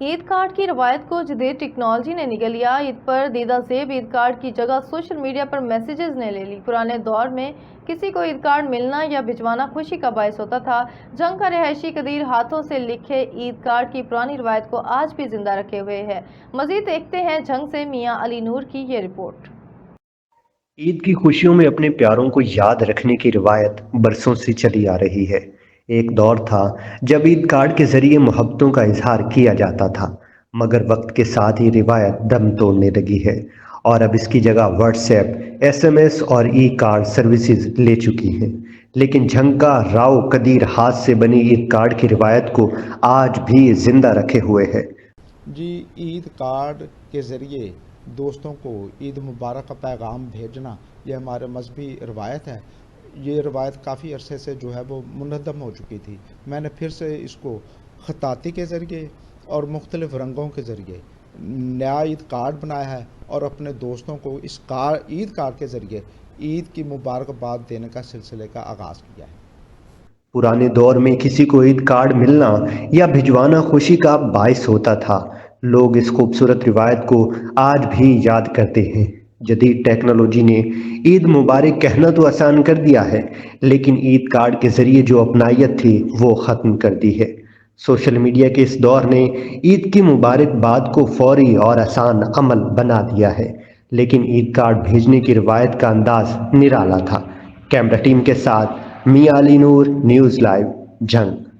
عید card کی روایت کو جدید ٹیکنالوجی نے نگل لیا۔ عید پر دیدہ زیب عید کارڈ کی جگہ سوشل میڈیا پر میسیجز نے لے لی۔ پرانے دور میں کسی کو عید کارڈ ملنا یا بھجوانا خوشی کا باعث ہوتا تھا۔ جنگ کا رہائشی قدیر ہاتھوں سے لکھے عید کارڈ کی پرانی روایت کو آج بھی زندہ رکھے ہوئے ہے۔ مزید دیکھتے ہیں جنگ سے میاں علی نور کی یہ رپورٹ۔ عید کی خوشیوں میں اپنے پیاروں کو یاد رکھنے کی روایت برسوں سے چلی آ رہی ہے۔ ایک دور تھا جب عید کارڈ کے ذریعے محبتوں کا اظہار کیا جاتا تھا، مگر وقت کے ساتھ یہ روایت دم توڑنے لگی ہے اور اب اس کی جگہ WhatsApp, S M S اور ای کارڈ سروسز لے چکی ہیں۔ لیکن جھنکا راؤ قدیر ہاتھ سے بنی عید کارڈ کی روایت کو آج بھی زندہ رکھے ہوئے ہے۔ جی، عید کارڈ کے ذریعے دوستوں کو عید مبارک کا پیغام بھیجنا یہ ہمارے مذہبی روایت ہے۔ یہ روایت کافی عرصے سے جو ہے وہ منہدم ہو چکی تھی۔ میں نے پھر سے اس کو خطاطی کے ذریعے اور مختلف رنگوں کے ذریعے نیا عید کارڈ بنایا ہے اور اپنے دوستوں کو اس عید کارڈ کے ذریعے عید کی مبارکباد دینے کا سلسلے کا آغاز کیا ہے۔ پرانے دور میں کسی کو عید کارڈ ملنا یا بھجوانا خوشی کا باعث ہوتا تھا۔ لوگ اس خوبصورت روایت کو آج بھی یاد کرتے ہیں۔ جدید ٹیکنالوجی نے عید مبارک کہنا تو آسان کر دیا ہے، لیکن عید کارڈ کے ذریعے جو اپنائیت تھی وہ ختم کر دی ہے۔ سوشل میڈیا کے اس دور نے عید کی مبارکباد کو فوری اور آسان عمل بنا دیا ہے، لیکن عید کارڈ بھیجنے کی روایت کا انداز نرالا تھا۔ کیمرہ ٹیم کے ساتھ میاں علی نور، نیوز لائیو، جنگ۔